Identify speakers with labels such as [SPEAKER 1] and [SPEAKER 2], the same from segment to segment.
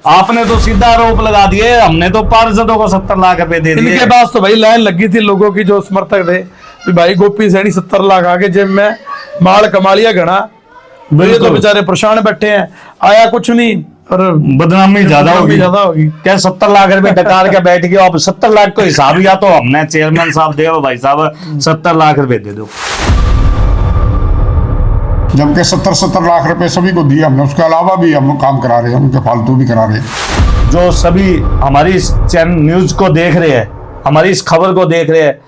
[SPEAKER 1] आपने तो सीधा आरोप लगा दिए, हमने तो पार्षदों को 70 लाख रुपए दे दिए।
[SPEAKER 2] इनके पास तो भाई लाइन लगी थी लोगों की, जो समर्थक थे कि भाई गोपी सैनी 70 लाख आगे जेब में, माल कमा लिया घना। ये तो बेचारे परेशान बैठे हैं, आया कुछ नहीं और
[SPEAKER 1] बदनामी ज्यादा होगी।
[SPEAKER 2] होगी।
[SPEAKER 1] क्या 70 लाख रुपए डकार के बैठ गए? अब 70 लाख को हिसाब या तो हमने चेयरमैन साहब दे, भाई साहब 70 लाख रुपए दे दो।
[SPEAKER 3] जबकि 70 लाख रुपए सभी को दिए हमने, उसके अलावा भी हम काम करा रहे हैं, उनके फालतू भी करा रहे हैं।
[SPEAKER 1] जो सभी हमारी इस चैनल न्यूज को देख रहे हैं, हमारी इस खबर को देख रहे हैं,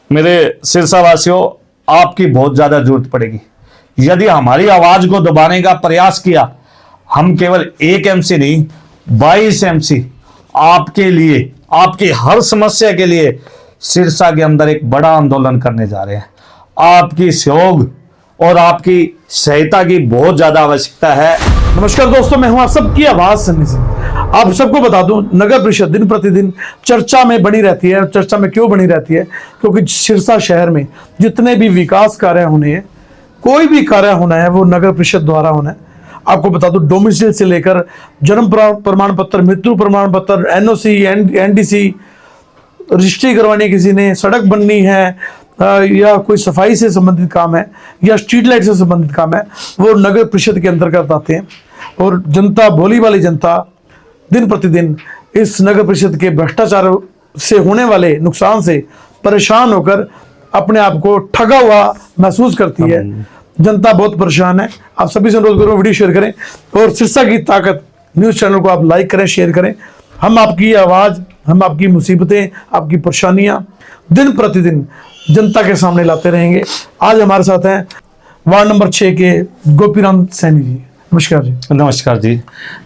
[SPEAKER 1] मेरे सिरसा वासियों, आपकी बहुत ज्यादा जरूरत पड़ेगी। यदि हमारी आवाज को दबाने का प्रयास किया, हम केवल एक एमसी नहीं 22 एमसी आपके लिए, आपकी हर समस्या के लिए सिरसा के अंदर एक बड़ा आंदोलन करने जा रहे हैं। आपकी सहयोग और आपकी सहायता की बहुत ज्यादा आवश्यकता है।
[SPEAKER 2] नमस्कार दोस्तों, मैं हूं आप सबकी आवाज सन्नी सिंह। आप सबको बता दूं, नगर परिषद दिन प्रतिदिन चर्चा में बनी रहती है। चर्चा में क्यों बनी रहती है? क्योंकि सिरसा शहर में जितने भी विकास कार्य होने हैं, कोई भी कार्य होना है, वो नगर परिषद द्वारा होना है। आपको बता दूं, डोमिसाइल से लेकर जन्म प्रमाण पत्र, मृत्यु प्रमाण पत्र, एनओसी, एनडीसी, रजिस्ट्री करवानी, किसी ने सड़क बननी है या कोई सफाई से संबंधित काम है या स्ट्रीट लाइट से संबंधित काम है, वो नगर परिषद के अंतर्गत आते हैं। और जनता, भोली वाली जनता दिन प्रतिदिन इस नगर परिषद के भ्रष्टाचार से होने वाले नुकसान से परेशान होकर अपने आप को ठगा हुआ महसूस करती है। जनता बहुत परेशान है। आप सभी से अनुरोध करो, वीडियो शेयर करें और सिरसा की ताकत न्यूज़ चैनल को आप लाइक करें, शेयर करें। हम आपकी आवाज़, हम आपकी मुसीबतें, आपकी परेशानियां दिन प्रतिदिन जनता के सामने लाते रहेंगे। आज हमारे साथ हैं वार्ड नंबर 6 के गोपीराम सैनी जी। नमस्कार जी।
[SPEAKER 1] नमस्कार जी।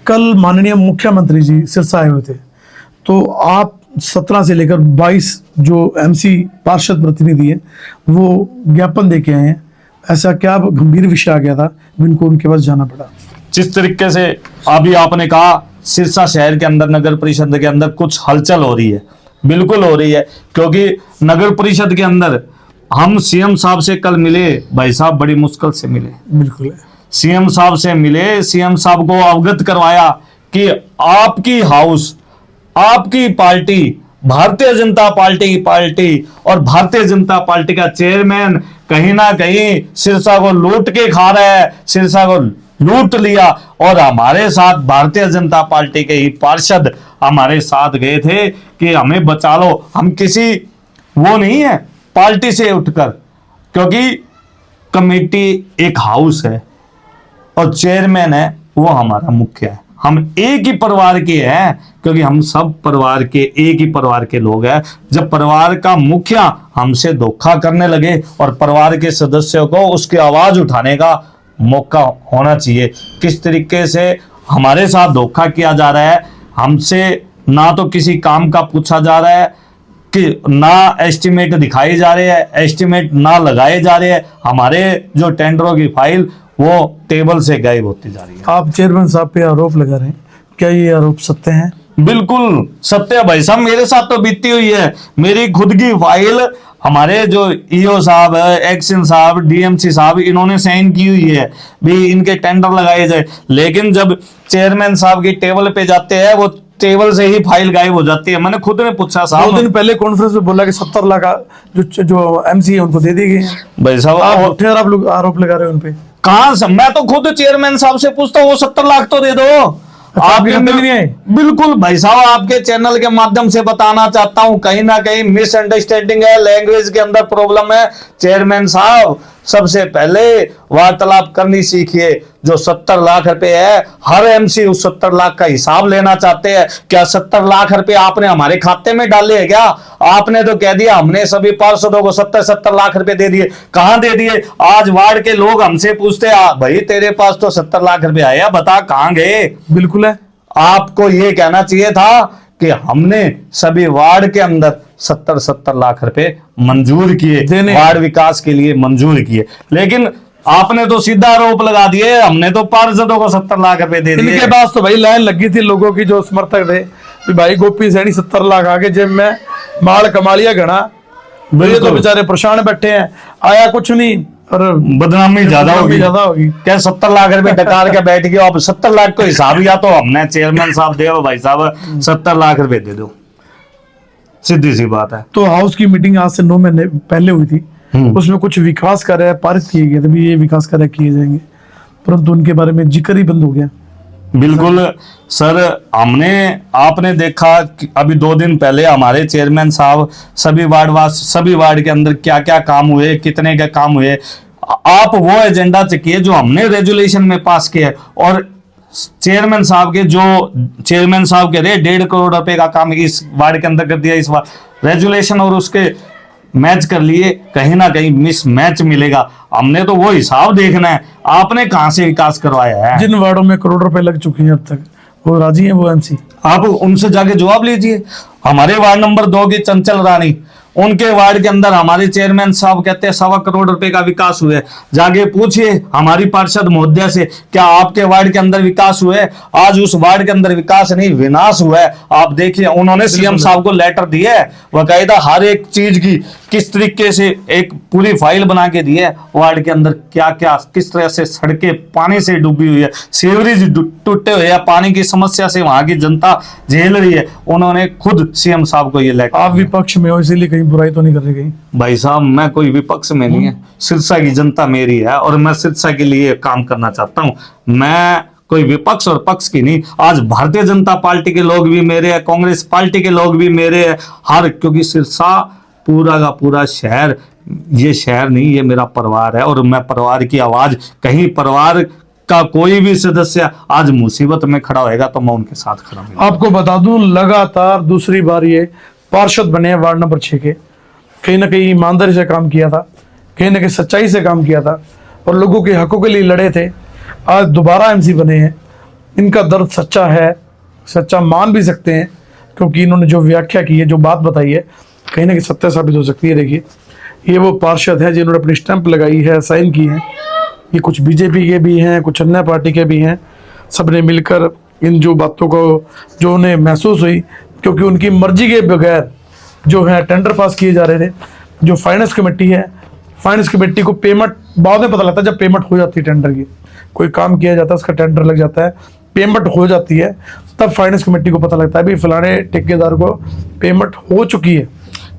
[SPEAKER 2] कल माननीय मुख्यमंत्री जी सिरसा आए हुए थे, तो आप 17 से लेकर 22 जो एमसी पार्षद प्रतिनिधि हैं, वो ज्ञापन दे के आए हैं। ऐसा क्या गंभीर विषय आ गया था जिनको उनके पास जाना पड़ा?
[SPEAKER 1] जिस तरीके से अभी आपने कहा, सिरसा शहर के अंदर, नगर परिषद के अंदर कुछ हलचल हो रही है, बिल्कुल हो रही है। क्योंकि नगर परिषद के अंदर हम सीएम साहब से कल मिले, भाई साहब बड़ी मुश्किल से मिले।
[SPEAKER 2] बिल्कुल
[SPEAKER 1] सीएम साहब से मिले, सीएम साहब को अवगत करवाया कि आपकी हाउस, आपकी पार्टी, भारतीय जनता पार्टी और भारतीय जनता पार्टी का चेयरमैन कहीं ना कहीं सिरसा को लूट के खा रहा है, सिरसा को लूट लिया। और हमारे साथ भारतीय जनता पार्टी के ही पार्षद हमारे साथ गए थे कि हमें बचा लो। हम किसी वो नहीं है पार्टी से उठकर, क्योंकि कमेटी एक हाउस है और चेयरमैन है वो हमारा मुख्य है। हम एक ही परिवार के हैं, क्योंकि हम सब परिवार के, एक ही परिवार के लोग हैं। जब परिवार का मुखिया हमसे धोखा करने लगे और परिवार के सदस्यों को उसकी आवाज उठाने का मौका होना चाहिए। किस तरीके से हमारे साथ धोखा किया जा रहा है, हमसे ना तो किसी काम का पूछा जा रहा है, कि ना एस्टिमेट दिखाए जा रहे हैं, एस्टिमेट ना लगाए जा रहे हैं। हमारे जो टेंडरों की फाइल वो टेबल से गायब होती जा रही है।
[SPEAKER 2] आप चेयरमैन साहब पे आरोप लगा रहे हैं, क्या ये आरोप सत्य हैं?
[SPEAKER 1] बिल्कुल सत्य है भाई साहब, मेरे साथ तो बीती हुई है। मेरी खुद की फाइल हमारे जो ईओ साहब है, एक्शन साहब, डीएमसी साहब, इन्होंने साइन की हुई है भी इनके टेंडर लगाए जाए। लेकिन जब चेयरमैन साहब की टेबल पे जाते हैं, वो टेबल से ही फाइल गायब हो जाती है। मैंने खुद ने पूछा साहब,
[SPEAKER 2] 2 दिन पहले कॉन्फ्रेंस में बोला कि 70 लाख जो एमसी है उनको दे दी गई है।
[SPEAKER 1] भाई साहब
[SPEAKER 2] आप फिर आप लोग आरोप लगा रहे हो उनपे?
[SPEAKER 1] कहां से? मैं तो खुद चेयरमैन साहब से पूछता हूँ, वो 70 लाख तो दे दो।
[SPEAKER 2] आपके खाते में नहीं आए?
[SPEAKER 1] बिल्कुल भाई साहब, आपके चैनल के माध्यम से बताना चाहता हूं, कहीं ना कहीं मिसअंडरस्टैंडिंग है, लैंग्वेज के अंदर प्रॉब्लम है। चेयरमैन साहब, सबसे पहले वार्तालाप करनी सीखिए। जो 70 लाख रुपए है, हर एमसी उस 70 लाख का हिसाब लेना चाहते हैं। क्या 70 लाख रुपए आपने हमारे खाते में डाले हैं क्या? आपने तो कह दिया हमने सभी पार्षदों को 70 लाख रुपए दे दिए। कहां दे दिए? आज वार्ड के लोग हमसे पूछते भाई तेरे पास तो 70 लाख रुपए आया, बता कहां गए?
[SPEAKER 2] बिल्कुल है।
[SPEAKER 1] आपको यह कहना चाहिए था कि हमने सभी वार्ड के अंदर 70 लाख रुपए मंजूर किए, वार्ड विकास के लिए मंजूर किए। लेकिन आपने तो सीधा आरोप लगा दिए, हमने तो पार्षदों को 70 लाख रुपए दे दिए।
[SPEAKER 2] इनके पास तो भाई लाइन लगी थी लोगों की, जो समर्थक थे कि भाई गोपी सैनी 70 लाख आगे जेब में, माल कमा लिया घना। ये तो बेचारे परेशान बैठे हैं, आया कुछ नहीं और
[SPEAKER 1] बदनामी ज्यादा होगी।
[SPEAKER 2] ज्यादा होगी।
[SPEAKER 1] क्या 70 लाख रुपए डकार के बैठ गए, अब 70 लाख को हिसाब या तो हमने चेयरमैन साहब दे भाई साहब 70 लाख रुपए दे दो, सीधी सी बात है।
[SPEAKER 2] तो हाउस की मीटिंग आज से 9 महीने पहले हुई थी, उसमें कुछ विकास कार्य पारित किए गए थे, भी ये विकास कार्य किए जाएंगे, परंतु उनके बारे में जिक्र ही बंद हो गया।
[SPEAKER 1] बिल्कुल सर, आपने देखा कि अभी 2 दिन पहले हमारे चेयरमैन साहब सभी वार्ड के अंदर क्या क्या काम हुए, कितने के काम हुए, आप वो एजेंडा चेकिए जो हमने रेजुलेशन में पास किया है। और चेयरमैन साहब कह रहे 1.5 करोड़ रुपए का काम इस वार्ड के अंदर कर दिया, इस बार रेजुलेशन और उसके मैच कर लिए, कहीं ना कहीं मिस मैच मिलेगा। हमने तो वो हिसाब देखना है, आपने कहां से विकास करवाया है।
[SPEAKER 2] जिन वार्डों में करोड़ रुपए लग चुके हैं अब तक, वो राजी हैं, वो एमसी,
[SPEAKER 1] आप उनसे जाके जवाब लीजिए। हमारे वार्ड नंबर 2 की चंचल रानी, उनके वार्ड के अंदर हमारे चेयरमैन साहब कहते हैं 1.25 करोड़ रुपए का विकास हुआ है। जाके पूछिए हमारी पार्षद महोदया से, क्या आपके वार्ड के अंदर विकास हुआ है? आज उस वार्ड के अंदर विकास नहीं, विनाश हुआ है। आप देखिए, उन्होंने सीएम साहब को लेटर दिया है, बकायदा हर एक चीज की किस तरीके से एक पूरी फाइल बना के दी है। वार्ड के अंदर क्या क्या किस तरह से सड़कें पानी से डूबी हुई है, सीवरेज टूटे हुए हैं, पानी की समस्या से वहां की जनता झेल रही है। उन्होंने खुद सीएम साहब को ये लेटर।
[SPEAKER 2] आप विपक्ष में हो, इसीलिए कहीं बुराई तो नहीं कर रही कहीं?
[SPEAKER 1] भाई साहब, मैं कोई विपक्ष में नहीं है, सिरसा की जनता मेरी है और मैं सिरसा के लिए काम करना चाहता हूं। मैं कोई विपक्ष और पक्ष की नहीं। आज भारतीय जनता पार्टी के लोग भी मेरे हैं, कांग्रेस पार्टी के लोग भी मेरे हैं, क्योंकि सिरसा पूरा का पूरा शहर, ये शहर नहीं, ये मेरा परिवार है और मैं परिवार की आवाज, कहीं परिवार का कोई भी सदस्य आज मुसीबत में खड़ा होएगा तो मैं उनके साथ खड़ा हूं।
[SPEAKER 2] आपको बता दूं, लगातार दूसरी बार ये पार्षद बने हैं वार्ड नंबर 6 के, कहीं ना कहीं ईमानदारी से काम किया था, कहीं ना कहीं सच्चाई से काम किया था और लोगों के हकों के लिए लड़े थे। आज दोबारा एमसी बने हैं, इनका दर्द सच्चा है, सच्चा मान भी सकते हैं, क्योंकि इन्होंने जो व्याख्या की है, जो बात बताई है, कहीं ना कहीं सत्य साबित हो सकती है। देखिए, ये वो पार्षद हैं जिन्होंने अपनी स्टैंप लगाई है, साइन की है। ये कुछ बीजेपी के भी हैं, कुछ अन्य पार्टी के भी हैं, सबने मिलकर इन जो बातों को जो उन्हें महसूस हुई, क्योंकि उनकी मर्जी के बगैर जो है टेंडर पास किए जा रहे थे। जो फाइनेंस कमेटी है, फाइनेंस कमेटी को पेमेंट बाद में पता लगता है, जब पेमेंट हो जाती है टेंडर की, कोई काम किया जाता है, उसका टेंडर लग जाता है, पेमेंट हो जाती है, तब फाइनेंस कमेटी को पता लगता है भी फलाने ठेकेदार को पेमेंट हो चुकी है।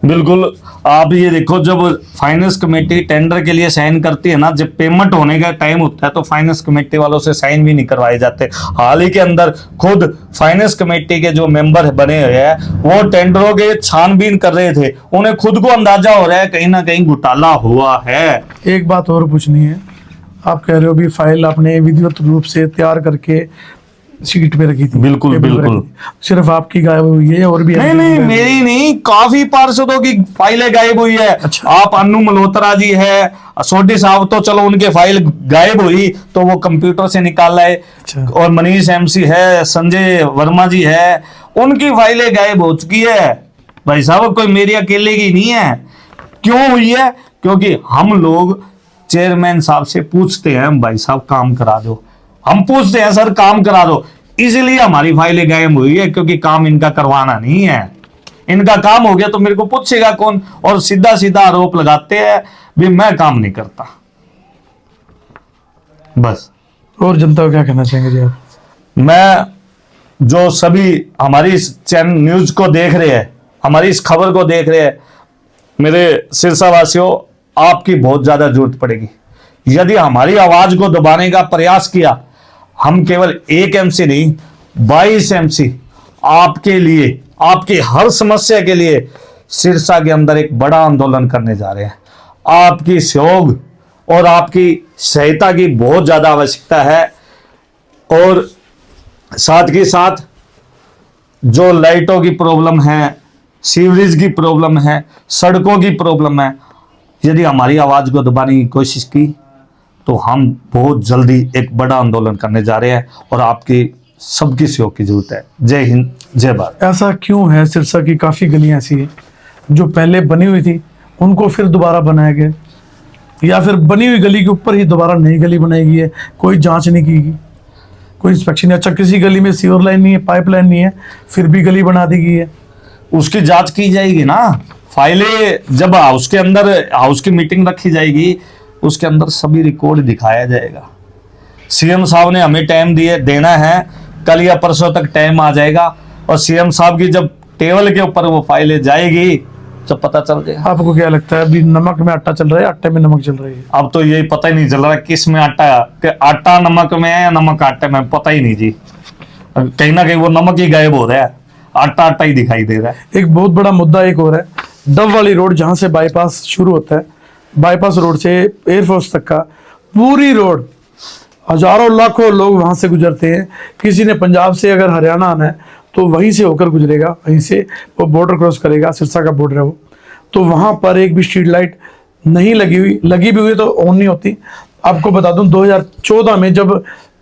[SPEAKER 1] बिल्कुल, आप ये देखो, जब फाइनेंस कमेटी टेंडर के लिए साइन करती है ना, जब पेमेंट होने का टाइम होता है तो फाइनेंस कमेटी वालों से साइन भी नहीं करवाए जाते। हाल ही के अंदर खुद फाइनेंस कमेटी के जो मेंबर बने हुए हैं वो टेंडरों के छानबीन कर रहे थे, उन्हें खुद को अंदाजा हो रहा है कहीं ना कहीं घोटाला हुआ है।
[SPEAKER 2] एक बात और पूछनी है, आप कह रहे हो भी फाइल आपने विधिवत रूप से तैयार करके सीट पे रखी थी?
[SPEAKER 1] बिल्कुल बिल्कुल।
[SPEAKER 2] सिर्फ आपकी गायब हुई है और भी?
[SPEAKER 1] नहीं, मेरी नहीं, काफी पार्षदों की फाइलें गायब हुई है।
[SPEAKER 2] अच्छा।
[SPEAKER 1] आप अन्नू मल्होत्रा जी है, सोडी साहब तो चलो उनके फाइल गायब हुई तो वो कंप्यूटर से निकाला है।
[SPEAKER 2] अच्छा।
[SPEAKER 1] और मनीष एमसी है, संजय वर्मा जी है, उनकी फाइलें गायब हो चुकी है। भाई साहब, कोई मेरी अकेले की नहीं है। क्यों हुई है? क्योंकि हम लोग चेयरमैन साहब से पूछते हैं, भाई साहब काम करा दो, हम पूछते हैं सर काम करा दो, इसलिए हमारी फाइलें गायब हुई है, क्योंकि काम इनका करवाना नहीं है। इनका काम हो गया तो मेरे को पूछेगा कौन? और सीधा सीधा आरोप लगाते हैं भी मैं काम नहीं करता। बस।
[SPEAKER 2] और जनता को क्या कहना चाहेंगे जी आप?
[SPEAKER 1] मैं जो सभी हमारी इस चैनल न्यूज को देख रहे हैं, हमारी इस खबर को देख रहे हैं, मेरे सिरसा वासियों, आपकी बहुत ज्यादा जरूरत पड़ेगी। यदि हमारी आवाज को दबाने का प्रयास किया, हम केवल एक एमसी नहीं, 22 एमसी आपके लिए, आपकी हर समस्या के लिए सिरसा के अंदर एक बड़ा आंदोलन करने जा रहे हैं। आपकी सहयोग और आपकी सहायता की बहुत ज्यादा आवश्यकता है। और साथ के साथ जो लाइटों की प्रॉब्लम है, सीवरेज की प्रॉब्लम है, सड़कों की प्रॉब्लम है, यदि हमारी आवाज को दबाने की कोशिश की तो हम बहुत जल्दी एक बड़ा आंदोलन करने जा रहे हैं और आपकी सबकी सहयोग की जरूरत है। जय हिंद, जय भारत।
[SPEAKER 2] ऐसा क्यों है? सिरसा की काफी गलियां ऐसी हैं जो पहले बनी हुई थी, उनको फिर दोबारा बनाया गया, या फिर बनी हुई गली के ऊपर ही दोबारा नई गली बनाई गई है, कोई जांच नहीं की गई, कोई इंस्पेक्शन नहीं। अच्छा, किसी गली में सीवर लाइन नहीं है, पाइप लाइन नहीं है, फिर भी गली बना दी गई है,
[SPEAKER 1] उसकी जांच की जाएगी ना। फाइलें जब हाउस के अंदर हाउस की मीटिंग रखी जाएगी, उसके अंदर सभी रिकॉर्ड दिखाया जाएगा। सीएम साहब ने हमें टाइम देना है, कल या परसों तक टाइम आ जाएगा और सीएम साहब की जब टेबल के ऊपर वो फाइलें जाएगी जब पता चल जाएगा।
[SPEAKER 2] आपको क्या लगता है अभी नमक में आटा चल रहा है, आटे में नमक चल रही है?
[SPEAKER 1] अब तो यही पता ही नहीं चल रहा किस में आटा है, कि आटा नमक में है या नमक आटे में, पता ही नहीं जी। कहीं ना कहीं वो नमक ही गायब हो रहा है, आटा आटा ही दिखाई दे रहा है।
[SPEAKER 2] एक बहुत बड़ा मुद्दा एक और है, डब वाली रोड जहां से बाईपास शुरू होता है, बाईपास रोड से एयरफोर्स तक का पूरी रोड हजारों लाखों लोग वहां से गुजरते हैं। किसी ने पंजाब से अगर हरियाणा आना है तो वहीं से होकर गुजरेगा, वहीं से वो बॉर्डर क्रॉस करेगा, सिरसा का बॉर्डर है वो। तो वहां पर एक भी स्ट्रीट लाइट नहीं लगी हुई, लगी भी हुई तो ऑन नहीं होती। आपको बता दूं 2014 में जब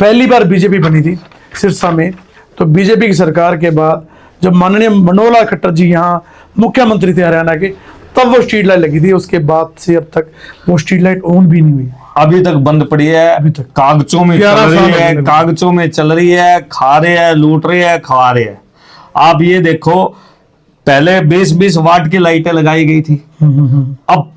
[SPEAKER 2] पहली बार बीजेपी बनी थी सिरसा में, तो बीजेपी की सरकार के बाद जब माननीय मनोहर लाल खट्टर जी यहाँ मुख्यमंत्री थे हरियाणा के, तब वो स्ट्रीट लाइट लगी थी। उसके बाद से अब तक वो स्ट्रीट लाइट ऑन भी नहीं हुई,
[SPEAKER 1] अभी तक बंद पड़ी है,
[SPEAKER 2] अभी तक
[SPEAKER 1] कागजों में चल
[SPEAKER 2] 11
[SPEAKER 1] रही
[SPEAKER 2] साल
[SPEAKER 1] है,
[SPEAKER 2] हो गए।
[SPEAKER 1] कागजों में चल रही है, खा रहे हैं, लूट रहे हैं, खा रहे हैं। आप ये देखो, पहले 20-20 वाट की लाइटें लगाई गई थी, अब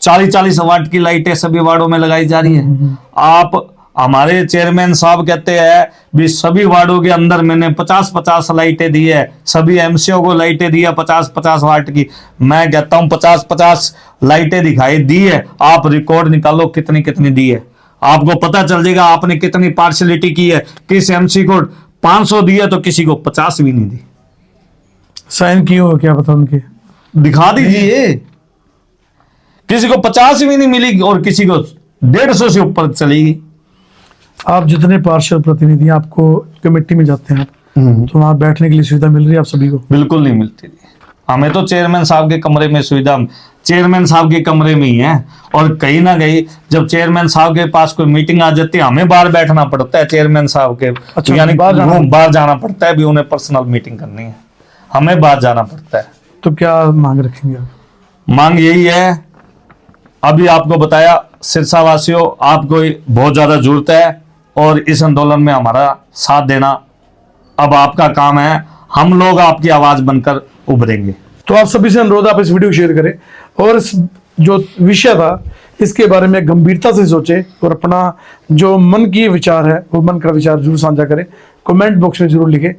[SPEAKER 1] 40-40 वाट की लाइटें सभी वार्डों में लगाई जा रही है। आप हमारे चेयरमैन साहब कहते हैं भी सभी वार्डों के अंदर मैंने 50-50 लाइटें दी है, सभी एमसीओ को लाइटें दी है 50-50 वाट की। मैं कहता हूं 50-50 लाइटें दिखाई दी है, आप रिकॉर्ड निकालो कितनी कितनी दी है, आपको पता चल जाएगा आपने कितनी पार्शलिटी की है। किस एमसी को 500 दी है तो किसी को 50 भी नहीं दी।
[SPEAKER 2] साइन किए हो क्या पता उनके,
[SPEAKER 1] दिखा दीजिए, किसी को 50 भी नहीं मिली और किसी को 150 से ऊपर चलेगी।
[SPEAKER 2] आप जितने पार्षद प्रतिनिधि हैं, आपको कमेटी में जाते हैं आप, तो वहां बैठने के लिए सुविधा मिल रही है आप सभी को?
[SPEAKER 1] बिल्कुल नहीं मिलती थी, हमें तो चेयरमैन साहब के कमरे में सुविधा, चेयरमैन साहब के कमरे में ही है। और कहीं ना कहीं जब चेयरमैन साहब के पास कोई मीटिंग आ जाती है, हमें बाहर बैठना पड़ता है चेयरमैन साहब के,
[SPEAKER 2] अच्छा,
[SPEAKER 1] यानी
[SPEAKER 2] बाहर
[SPEAKER 1] जाना पड़ता है, भी उन्हें पर्सनल मीटिंग करनी है, हमें बाहर जाना पड़ता है।
[SPEAKER 2] तो क्या मांग रखेंगे आप?
[SPEAKER 1] मांग यही है, अभी आपको बताया सिरसा वासियों, आपको बहुत ज्यादा जरूरत है और इस आंदोलन में हमारा साथ देना अब आपका काम है, हम लोग आपकी आवाज बनकर उभरेंगे।
[SPEAKER 2] तो आप सभी से अनुरोध, आप इस वीडियो को शेयर करें और इस जो विषय था इसके बारे में गंभीरता से सोचें और अपना जो मन की विचार है वो मन का विचार जरूर साझा करें, कमेंट बॉक्स में जरूर लिखें।